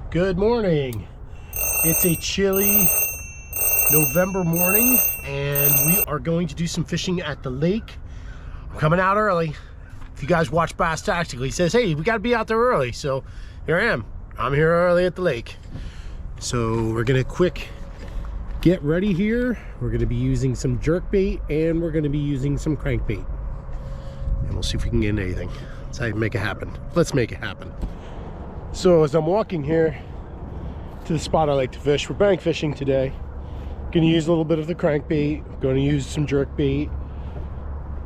Good morning. It's a chilly November morning and we are going to do some fishing at the lake. I'm coming out early. If you guys watch Bass Tactical, he says, hey, we got to be out there early. So here I am. I'm here early at the lake. So we're going to quick get ready here. We're going to be using some jerk bait and we're going to be using some crankbait. And we'll see if we can get anything. Let's make it happen. Let's make it happen. So as I'm walking here to the spot I like to fish, we're bank fishing today. Going to use a little bit of the crankbait. Going to use some jerk bait.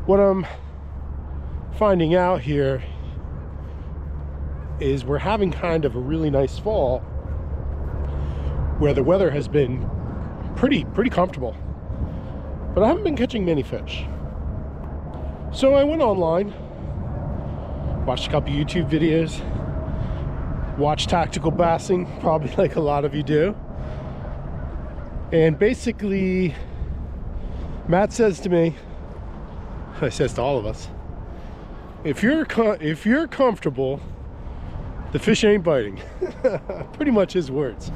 What I'm finding out here is we're having kind of a really nice fall where the weather has been pretty comfortable, but I haven't been catching many fish. So I went online, watched a couple YouTube videos, watched tactical bassing, probably like a lot of you do. And basically, Matt says to me, he says to all of us, if you're comfortable, the fish ain't biting. Pretty much his words.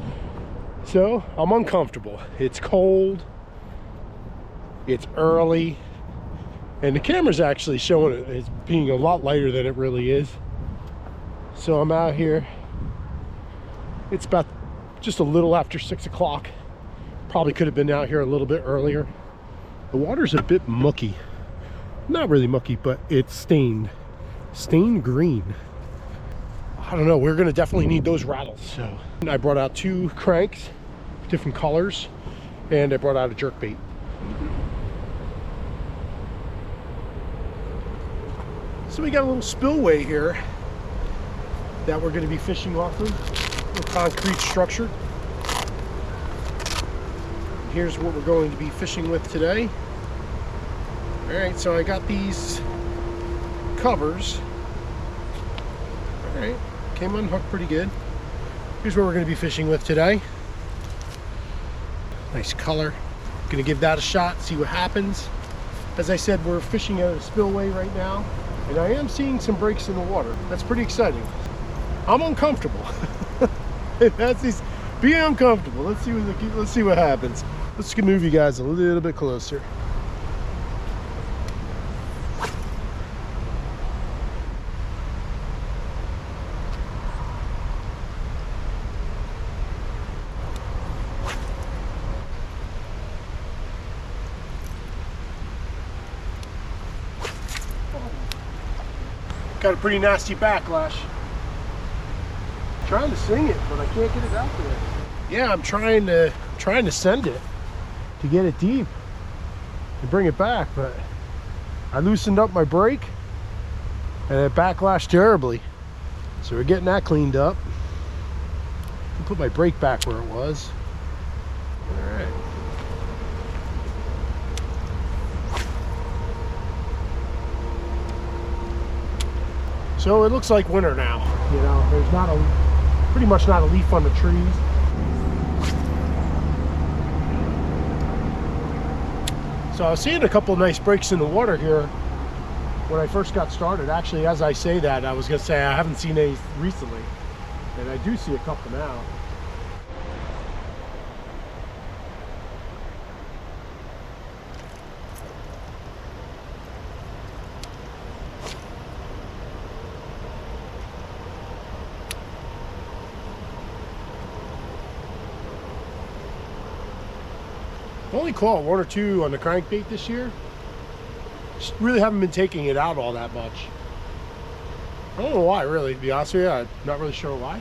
So I'm uncomfortable. It's cold, it's early, and the camera's actually showing it as being a lot lighter than it really is. So I'm out here. It's about just a little after 6 o'clock. Probably could have been out here a little bit earlier. The water's a bit mucky. Not really mucky, but it's stained green. I don't know, we're gonna definitely need those rattles. So I brought out 2 cranks, different colors, and I brought out a jerk bait. So we got a little spillway here that we're gonna be fishing off of, a little concrete structure. Here's what we're going to be fishing with today. All right, so I got these covers. All right, came unhooked pretty good. Here's what we're going to be fishing with today. Nice color. Going to give that a shot, see what happens. As I said, we're fishing at a spillway right now, and I am seeing some breaks in the water. That's pretty exciting. I'm uncomfortable. Be uncomfortable. Let's see what happens. Let's move you guys a little bit closer. Got a pretty nasty backlash. Trying to sing it, but I can't get it out there. Yeah, I'm trying to send it to get it deep and bring it back, but I loosened up my brake and it backlashed terribly. So we're getting that cleaned up. I'll put my brake back where it was. All right. So it looks like winter now. You know, there's pretty much not a leaf on the trees. So I was seeing a couple of nice breaks in the water here when I first got started. Actually, as I say that, I was gonna say I haven't seen any recently, and I do see a couple now. I've only caught 1 or 2 on the crankbait this year. Just really haven't been taking it out all that much. I don't know why, really, to be honest with you. I'm not really sure why.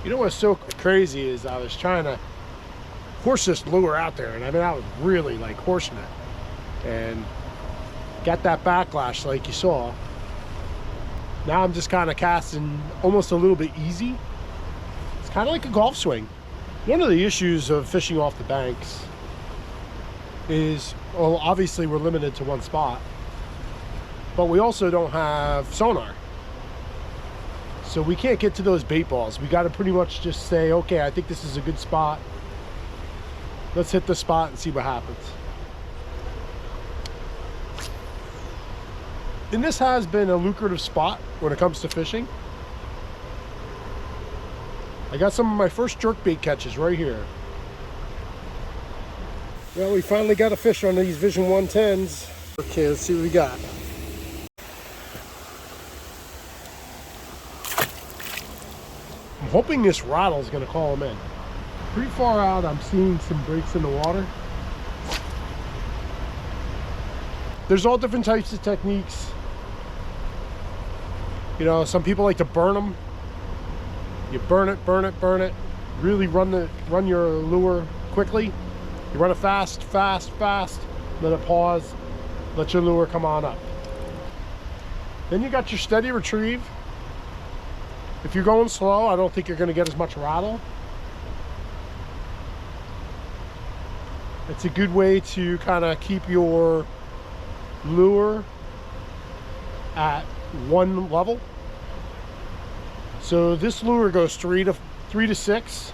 You know what's so crazy is I was trying to horse this lure out there, and I mean, I was really like horsing it and got that backlash like you saw. Now I'm just kind of casting almost a little bit easy. Kind of like a golf swing. One of the issues of fishing off the banks is, well, obviously we're limited to one spot, but we also don't have sonar. So we can't get to those bait balls. We got to pretty much just say, okay, I think this is a good spot. Let's hit the spot and see what happens. And this has been a lucrative spot when it comes to fishing. I got some of my first jerkbait catches right here. Well, we finally got a fish on these Vision 110s. Okay, let's see what we got. I'm hoping this rattle is going to call him in. Pretty far out, I'm seeing some breaks in the water. There's all different types of techniques. You know, some people like to burn them. You burn it, burn it, burn it. Really run your lure quickly. You run it fast, fast, fast. Let it pause. Let your lure come on up. Then you got your steady retrieve. If you're going slow, I don't think you're going to get as much rattle. It's a good way to kind of keep your lure at one level. So this lure goes 3 to 6.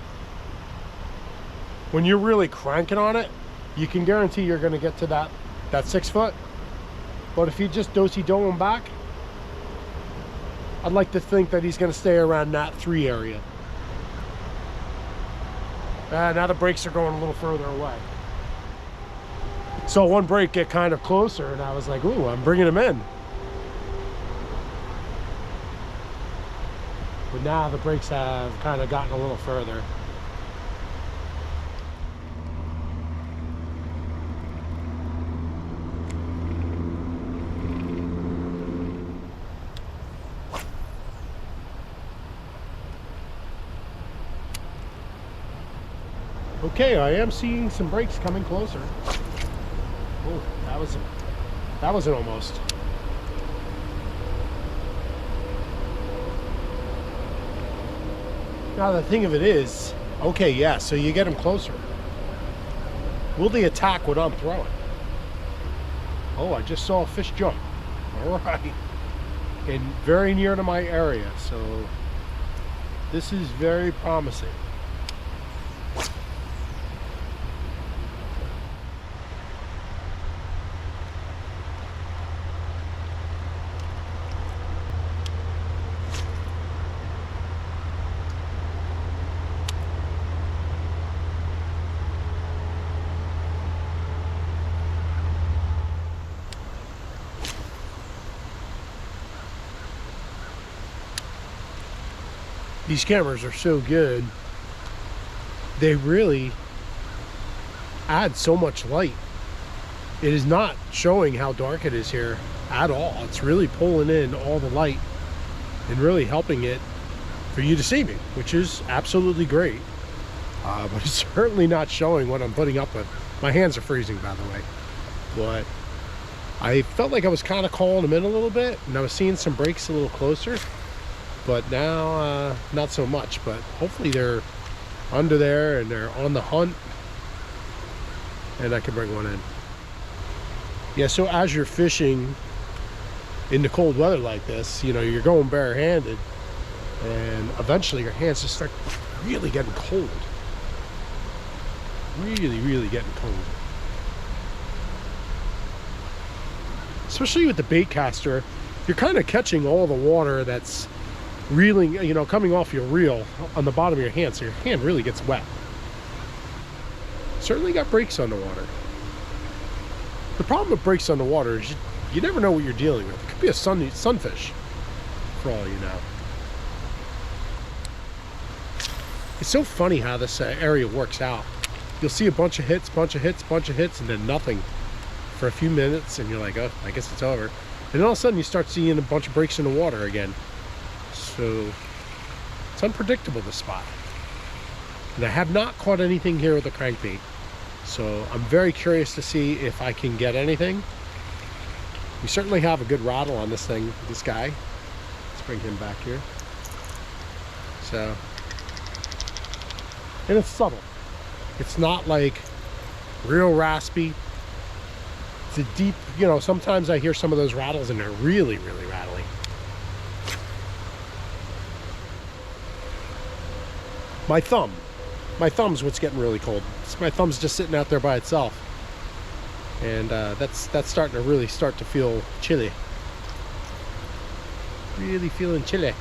When you're really cranking on it, you can guarantee you're going to get to that 6 foot. But if you just do-si-do him back, I'd like to think that he's going to stay around that 3 area. Now the breaks are going a little further away. So one break get kind of closer, and I was like, ooh, I'm bringing him in. But now the breaks have kind of gotten a little further. Okay, I am seeing some breaks coming closer. Oh, that was an almost. Now the thing of it is, okay, yeah, so you get them closer. Will they attack what I'm throwing? Oh, I just saw a fish jump. All right. And very near to my area, so this is very promising. These cameras are so good. They really add so much light. It is not showing how dark it is here at all. It's really pulling in all the light and really helping it for you to see me, which is absolutely great. But it's certainly not showing what I'm putting up with. My hands are freezing, by the way. But I felt like I was kind of calling them in a little bit, and I was seeing some breaks a little closer. But now, not so much. But hopefully they're under there and they're on the hunt, and I can bring one in. Yeah, so as you're fishing in the cold weather like this, you know, you're going barehanded, and eventually your hands just start really getting cold. Really, really getting cold. Especially with the bait caster, you're kind of catching all the water that's reeling, you know, coming off your reel on the bottom of your hand, so your hand really gets wet. Certainly got breaks on the water. The problem with breaks on the water is you never know what you're dealing with. It could be a sunfish, for all you know. It's so funny how this area works out. You'll see a bunch of hits, and then nothing for a few minutes, and you're like, oh, I guess it's over. And then all of a sudden you start seeing a bunch of breaks in the water again. So it's unpredictable, this spot. And I have not caught anything here with a crankbait. So I'm very curious to see if I can get anything. We certainly have a good rattle on this thing, this guy. Let's bring him back here. So, and it's subtle. It's not like real raspy. It's a deep, you know, sometimes I hear some of those rattles and they're really, really rattling. My thumb's what's getting really cold. My thumb's just sitting out there by itself, and that's starting to really feel chilly. Really feeling chilly.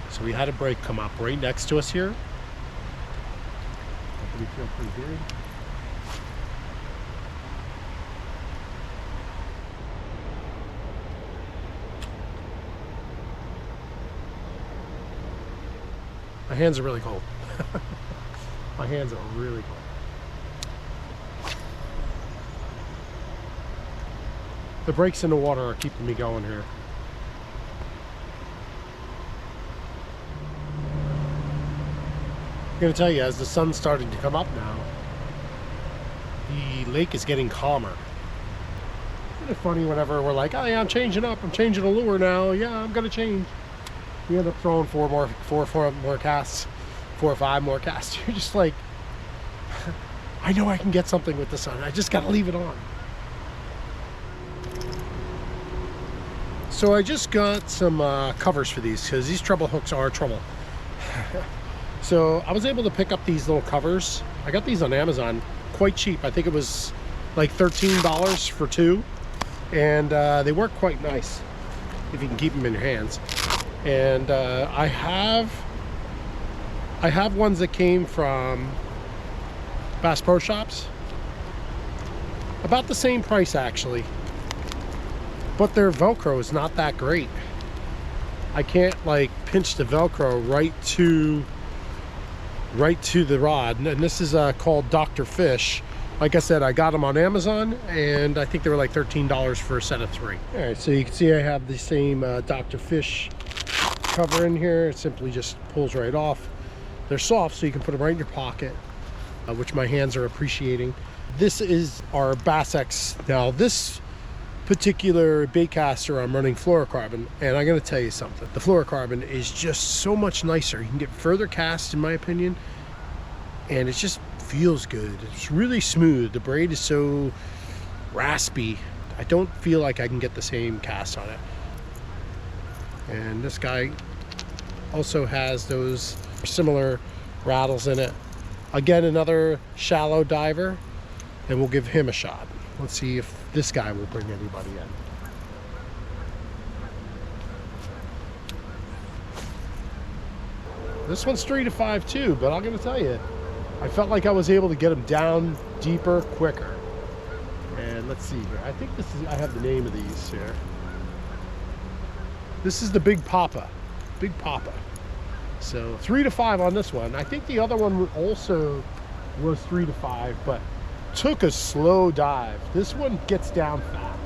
So we had a break come up right next to us here. We feel pretty good. My hands are really cold. My hands are really cold. The breaks in the water are keeping me going here. I'm gonna tell you, as the sun's starting to come up now, the lake is getting calmer. Isn't it funny whenever we're like, oh yeah, I'm changing up, I'm changing a lure now, yeah, I'm gonna change. We end up throwing four more casts, 4 or 5 more casts. You're just like, I know I can get something with the sun, I just gotta leave it on. So I just got some covers for these, because these treble hooks are trouble. So I was able to pick up these little covers. I got these on Amazon quite cheap. I think it was like $13 for 2, and they work quite nice if you can keep them in your hands. And I have ones that came from Bass Pro Shops, about the same price actually, but their Velcro is not that great. I can't like pinch the Velcro right to the rod. And this is called Dr. Fish. Like I said, I got them on Amazon, and I think they were like $13 for a set of 3. All right, so you can see I have the same Dr. Fish cover in here. It simply just pulls right off. They're soft, so you can put them right in your pocket, which my hands are appreciating. This is our Bass X. Now this particular bait caster, I'm running fluorocarbon, and I'm going to tell you something. The fluorocarbon is just so much nicer. You can get further cast, in my opinion, and it just feels good. It's really smooth. The braid is so raspy. I don't feel like I can get the same cast on it. And this guy also has those similar rattles in it. Again, another shallow diver, and we'll give him a shot. Let's see if this guy will bring anybody in. This one's 3 to 5 too, but I'm gonna tell you, I felt like I was able to get him down deeper, quicker. And let's see here. I think this is, I have the name of these here. This is the Big Papa. Big Papa. So 3 to 5 on this one. I think the other one also was 3 to 5, but took a slow dive. This one gets down fast.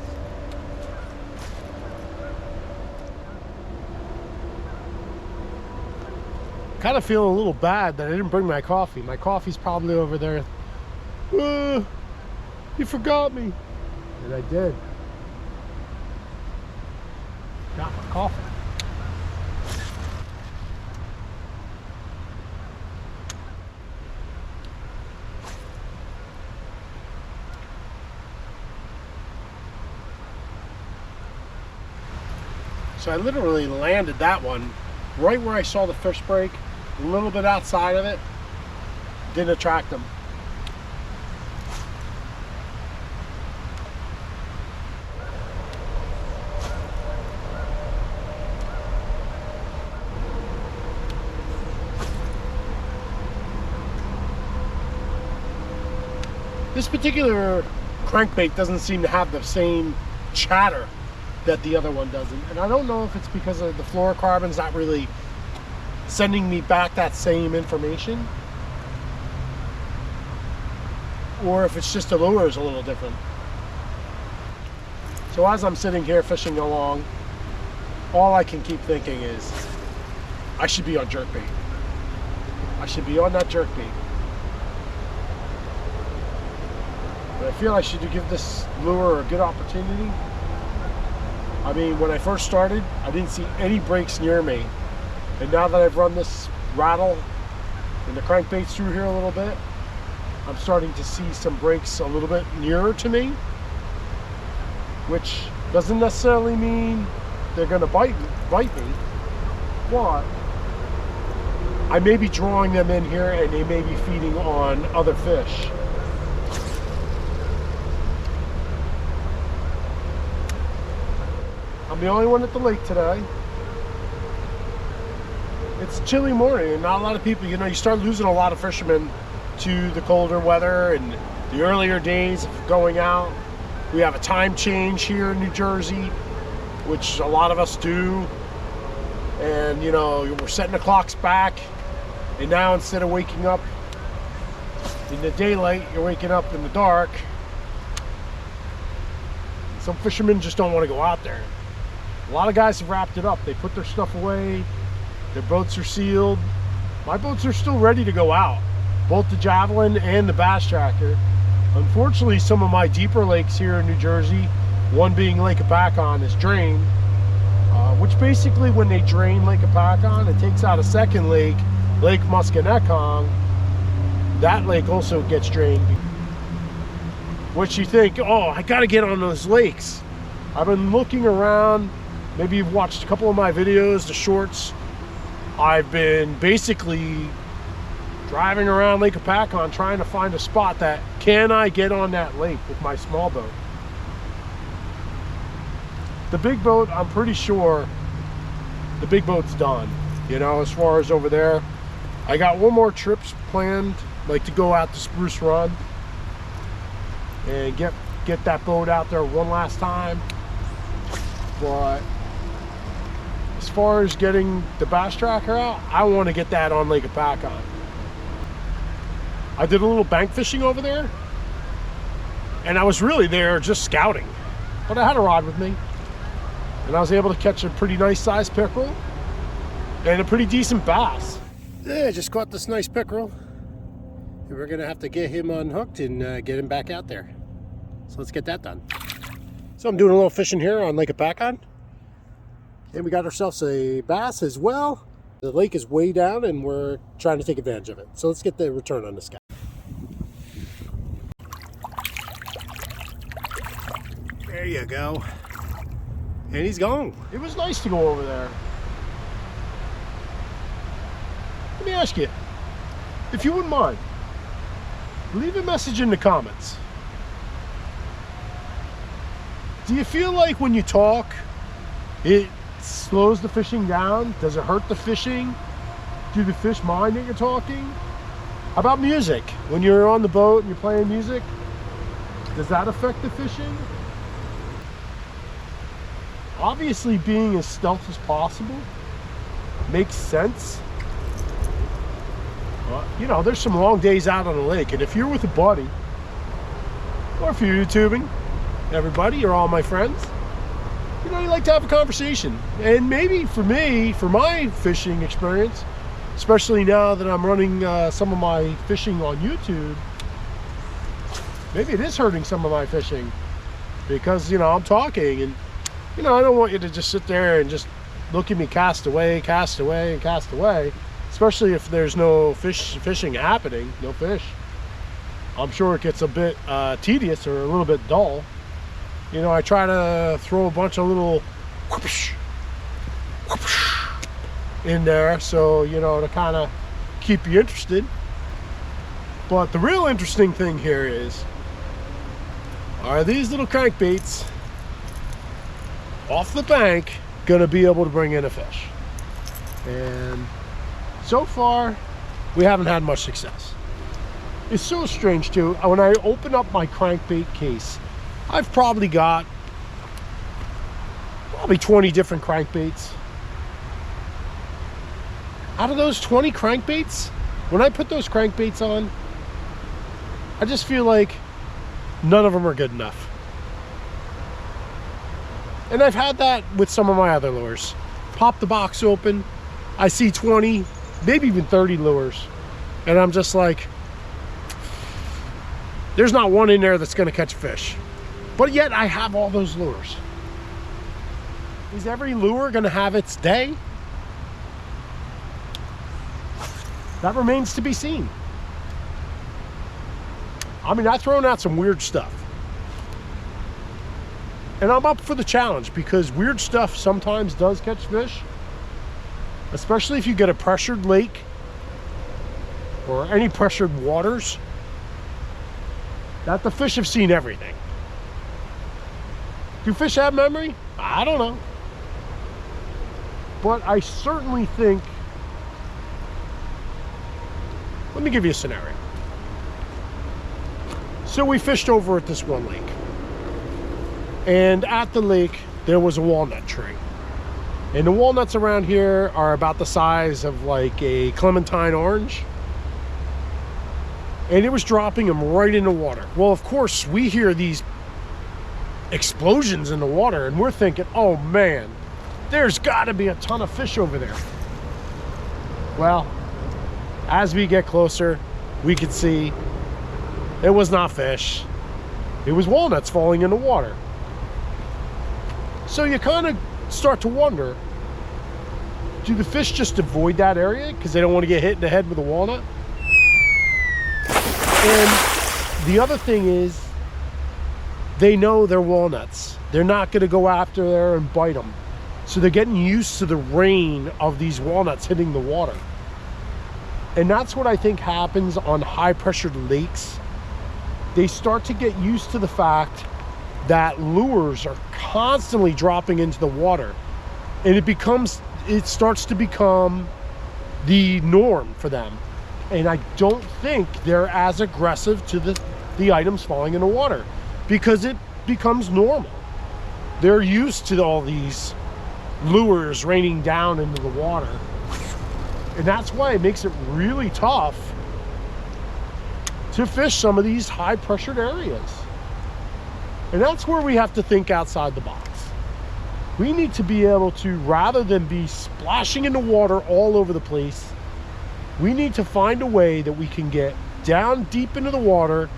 Kind of feeling a little bad that I didn't bring my coffee. My coffee's probably over there. You forgot me. And I did. Got my coffee. So I literally landed that one right where I saw the fish break, a little bit outside of it. Didn't attract them. This particular crankbait doesn't seem to have the same chatter that the other one doesn't, and I don't know if it's because of the fluorocarbon's not really sending me back that same information, or if it's just the lure is a little different. So as I'm sitting here fishing along, all I can keep thinking is I should be on jerkbait. I should be on that jerkbait. But I feel I should give this lure a good opportunity. I mean, when I first started, I didn't see any breaks near me. And now that I've run this rattle and the crankbaits through here a little bit, I'm starting to see some breaks a little bit nearer to me, which doesn't necessarily mean they're gonna bite me, but I may be drawing them in here and they may be feeding on other fish. I'm the only one at the lake today. It's a chilly morning and not a lot of people, you know, you start losing a lot of fishermen to the colder weather and the earlier days of going out. We have a time change here in New Jersey, which a lot of us do. And, you know, we're setting the clocks back. And now instead of waking up in the daylight, you're waking up in the dark. Some fishermen just don't want to go out there. A lot of guys have wrapped it up. They put their stuff away. Their boats are sealed. My boats are still ready to go out. Both the Javelin and the Bass Tracker. Unfortunately, some of my deeper lakes here in New Jersey, one being Lake Apacon, is drained. Which basically, when they drain Lake Apacon, it takes out a second lake, Lake Musconetcong. That lake also gets drained. Which you think, oh, I gotta get on those lakes. I've been looking around. Maybe you've watched a couple of my videos, the shorts. I've been basically driving around Lake Apacon trying to find a spot that can I get on that lake with my small boat. The big boat, I'm pretty sure the big boat's done, you know, as far as over there. I got one more trip planned, like to go out to Spruce Run and get that boat out there one last time. But as far as getting the Bass Tracker out, I want to get that on Lake Apacon. I did a little bank fishing over there, and I was really there just scouting, but I had a rod with me, and I was able to catch a pretty nice sized pickerel and a pretty decent bass. Yeah, I just caught this nice pickerel, and we're gonna have to get him unhooked and get him back out there. So let's get that done. So I'm doing a little fishing here on Lake Apacon, and we got ourselves a bass as well. The lake is way down and we're trying to take advantage of it. So let's get the return on this guy. There you go. And he's gone. It was nice to go over there. Let me ask you, if you wouldn't mind, leave a message in the comments. Do you feel like when you talk, it slows the fishing down? Does it hurt the fishing? Do the fish mind that you're talking? How about music? When you're on the boat and you're playing music, does that affect the fishing? Obviously, being as stealth as possible makes sense. You know, there's some long days out on the lake, and if you're with a buddy, or if you're YouTubing, everybody, you're all my friends, you know, you like to have a conversation. And maybe for me, for my fishing experience, especially now that I'm running some of my fishing on YouTube, maybe it is hurting some of my fishing because, you know, I'm talking and, you know, I don't want you to just sit there and just look at me cast away, and cast away, especially if there's no fishing happening, no fish. I'm sure it gets a bit tedious or a little bit dull. You know, I try to throw a bunch of little whoosh, whoosh in there, so, you know, to kind of keep you interested. But the real interesting thing here is, are these little crankbaits off the bank gonna be able to bring in a fish? And so far, we haven't had much success. It's so strange too. When I open up my crankbait case, I've probably got 20 different crankbaits. Out of those 20 crankbaits, when I put those crankbaits on, I just feel like none of them are good enough. And I've had that with some of my other lures. Pop the box open, I see 20, maybe even 30 lures, and I'm just like, there's not one in there that's gonna catch a fish. But yet I have all those lures. Is every lure gonna have its day? That remains to be seen. I mean, I've thrown out some weird stuff. And I'm up for the challenge because weird stuff sometimes does catch fish. Especially if you get a pressured lake or any pressured waters, that the fish have seen everything. Do fish have memory? I don't know. But I certainly think, let me give you a scenario. So we fished over at this one lake. And at the lake, there was a walnut tree. And the walnuts around here are about the size of like a clementine orange. And it was dropping them right in the water. Well, of course, we hear these explosions in the water and we're thinking, oh man, there's got to be a ton of fish over there. Well, as we get closer, we could see it was not fish. It was walnuts falling in the water. So you kind of start to wonder, do the fish just avoid that area because they don't want to get hit in the head with a walnut? And the other thing is, they know they're walnuts. They're not going to go after there and bite them. So they're getting used to the rain of these walnuts hitting the water. And that's what I think happens on high pressured lakes. They start to get used to the fact that lures are constantly dropping into the water. And it starts to become the norm for them. And I don't think they're as aggressive to the items falling in the water because it becomes normal. They're used to all these lures raining down into the water. And that's why it makes it really tough to fish some of these high pressured areas. And that's where we have to think outside the box. We need to be able to, rather than be splashing in the water all over the place, we need to find a way that we can get down deep into the water,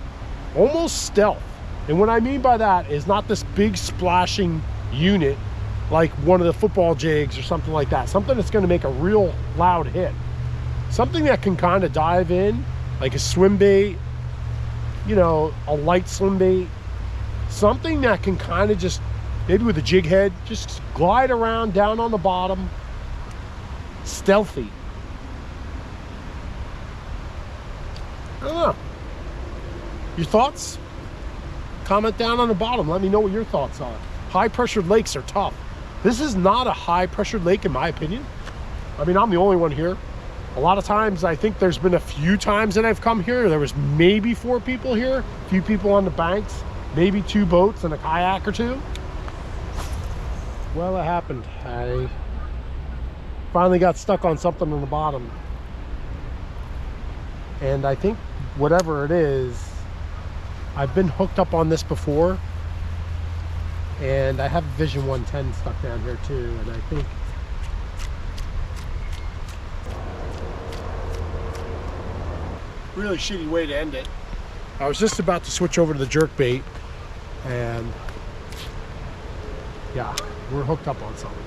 almost stealth. And what I mean by that is not this big splashing unit like one of the football jigs or something like that. Something that's going to make a real loud hit. Something that can kind of dive in, like a swim bait, you know, a light swim bait. Something that can kind of just, maybe with a jig head, just glide around down on the bottom. Stealthy. I don't know. Your thoughts? Comment down on the bottom. Let me know what your thoughts are. High pressured lakes are tough. This is not a high pressured lake in my opinion. I mean, I'm the only one here. A lot of times, I think there's been a few times that I've come here, there was maybe 4 people here, a few people on the banks, maybe 2 boats and a kayak or 2. Well, it happened. I finally got stuck on something on the bottom. And I think whatever it is, I've been hooked up on this before. And I have Vision 110 stuck down here too, and I think really shitty way to end it. I was just about to switch over to the jerk bait, and yeah, we're hooked up on something.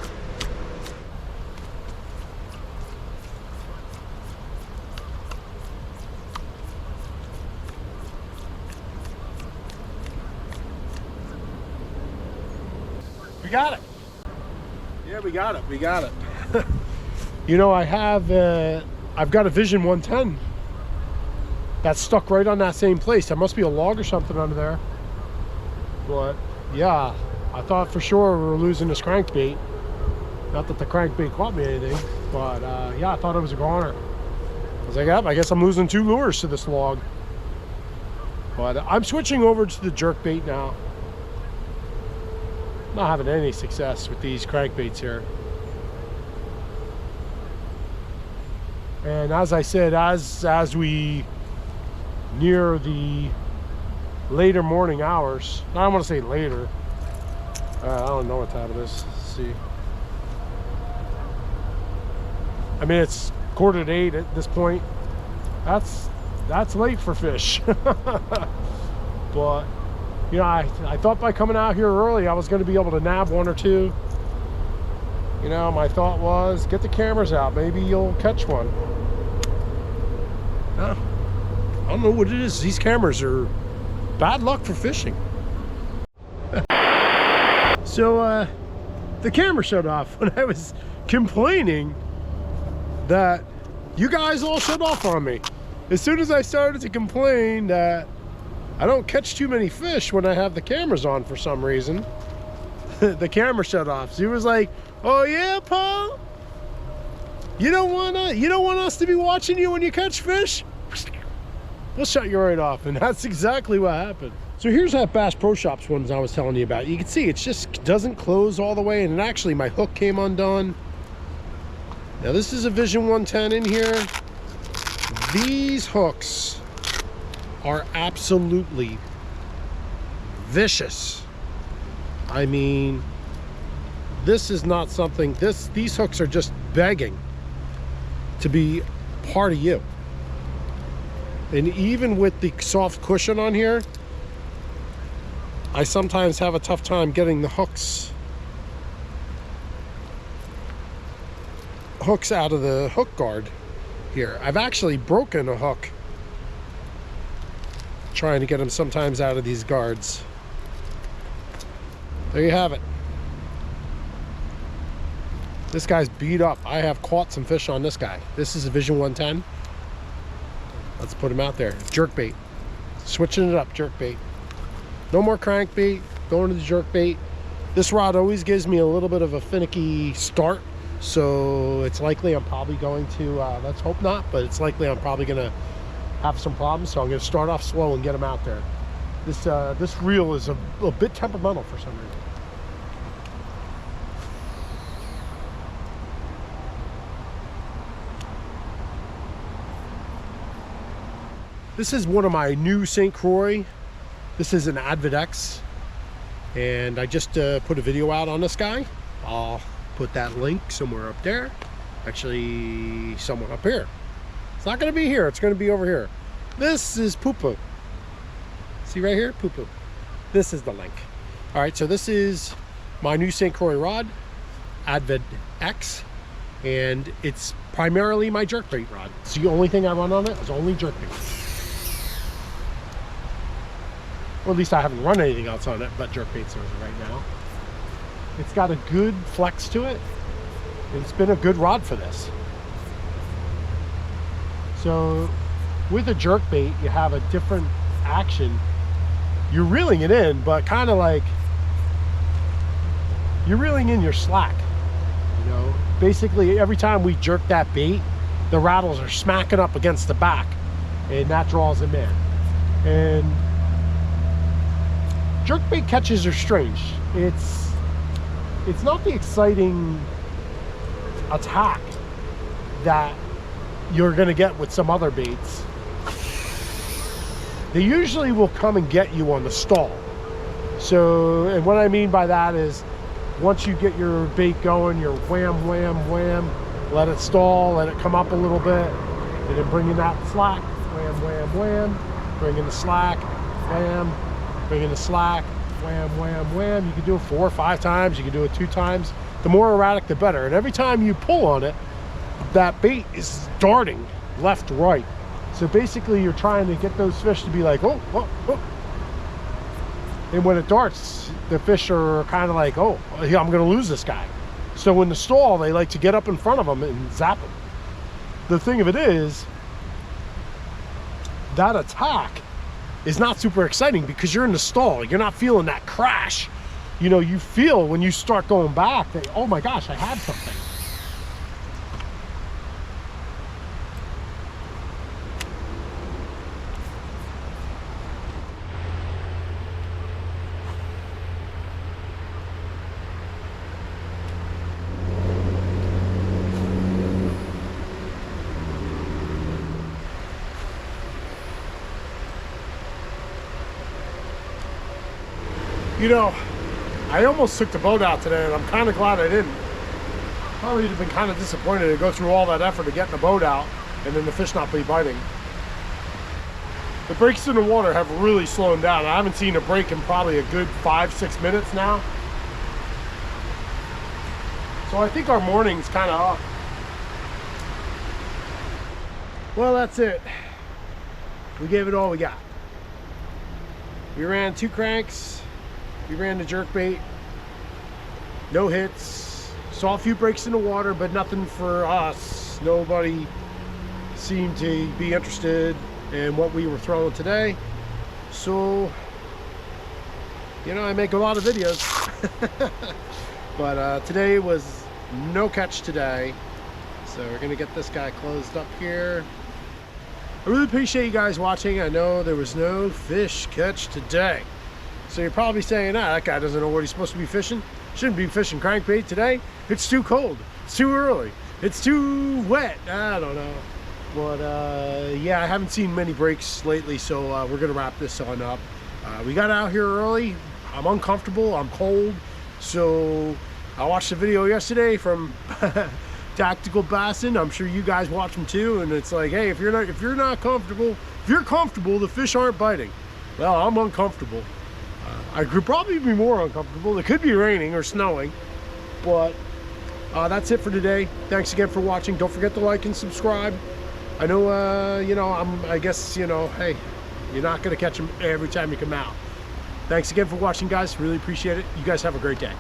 We got it. Yeah, we got it. We got it. You know, I've got a Vision 110 that's stuck right on that same place. There must be a log or something under there. But yeah, I thought for sure we were losing this crankbait. Not that the crankbait caught me anything, but yeah, I thought it was a goner. I was like, yep, I guess I'm losing 2 lures to this log. But I'm switching over to the jerk bait now. Not having any success with these crankbaits here. And as I said, as we near the later morning hours, I don't want to say later, I don't know what time it is. Let's see. I mean, it's 7:45 at this point. That's late for fish. But you know, I thought by coming out here early I was going to be able to nab 1 or 2. You know, my thought was, get the cameras out, maybe you'll catch one. I don't know what it is. These cameras are bad luck for fishing. So the camera shut off when I was complaining that you guys all shut off on me. as soon as I started to complain that I don't catch too many fish when I have the cameras on for some reason, the camera shut off. She was like, "Oh yeah, Paul? You don't want us to be watching you when you catch fish? We'll shut you right off." And that's exactly what happened. So here's that Bass Pro Shops ones I was telling you about. You can see it just doesn't close all the way, and actually my hook came undone. Now this is a Vision 110 in here. These hooks are absolutely vicious. I mean, this is not something, these hooks are just begging to be part of you. And even with the soft cushion on here, I sometimes have a tough time getting the hooks out of the hook guard here. I've actually broken a hook trying to get them sometimes out of these guards. There you have it. This guy's beat up. I have caught some fish on this guy. This is a Vision 110. Let's put him out there. Jerkbait. Switching it up, jerkbait. No more crankbait, going to the jerkbait. This rod always gives me a little bit of a finicky start, so it's likely I'm probably going to, let's hope not, but it's likely I'm probably going to have some problems, so I'm going to start off slow and get them out there. This reel is a bit temperamental for some reason. This is one of my new St. Croix. This is an Advid X, and I just put a video out on this guy. I'll put that link somewhere up there. Actually, somewhere up here. It's not going to be here. It's going to be over here. This is poo-poo. See right here? Poo-poo. This is the link. All right, so this is my new St. Croix rod, Advid X, and it's primarily my jerkbait rod. It's the only thing I run on it is only jerkbait. Or at least I haven't run anything else on it but jerkbaits right now. It's got a good flex to it. It's been a good rod for this. So with a jerkbait, you have a different action. You're reeling it in, but kind of like you're reeling in your slack. You know, basically every time we jerk that bait, the rattles are smacking up against the back, and that draws them in. And jerkbait catches are strange. It's not the exciting attack that you're gonna get with some other baits. They usually will come and get you on the stall. So, and what I mean by that is once you get your bait going, you're wham, wham, wham, let it stall, let it come up a little bit, and then bring in that slack, wham, wham, wham, bring in the slack, wham, bring in the slack, wham, wham, wham. You can do it 4 or 5 times. You can do it 2 times. The more erratic, the better. And every time you pull on it, that bait is darting left, right. So basically, you're trying to get those fish to be like, oh, oh, oh. And when it darts, the fish are kind of like, oh, I'm going to lose this guy. So in the stall, they like to get up in front of them and zap them. The thing of it is, that attack is not super exciting because you're in the stall. You're not feeling that crash. You know, you feel when you start going back that, oh my gosh, I had something. You know, I almost took the boat out today, and I'm kind of glad I didn't. Probably would have been kind of disappointed to go through all that effort to get the boat out and then the fish not be biting. The breaks in the water have really slowed down. I haven't seen a break in probably a good 5-6 minutes now. So I think our morning's kind of up. Well, that's it. We gave it all we got. We ran 2 cranks. We ran the jerkbait. No hits. Saw a few breaks in the water, but nothing for us. Nobody seemed to be interested in what we were throwing today. So, you know, I make a lot of videos. But today was no catch today. So we're gonna get this guy closed up here. I really appreciate you guys watching. I know there was no fish catch today. So you're probably saying, that guy doesn't know what he's supposed to be fishing. Shouldn't be fishing crankbait today. It's too cold. It's too early. It's too wet. I don't know. But yeah, I haven't seen many breaks lately, so we're gonna wrap this on up. We got out here early. I'm uncomfortable. I'm cold. So I watched the video yesterday from Tactical Bassin. I'm sure you guys watch them too, and it's like, hey, if you're not comfortable, if you're comfortable, the fish aren't biting. Well, I'm uncomfortable. I could probably be more uncomfortable. It could be raining or snowing, but that's it for today. Thanks again for watching. Don't forget to like and subscribe. I know, you know, I guess, you know, hey, you're not gonna catch them every time you come out. Thanks again for watching, guys. Really appreciate it. You guys have a great day.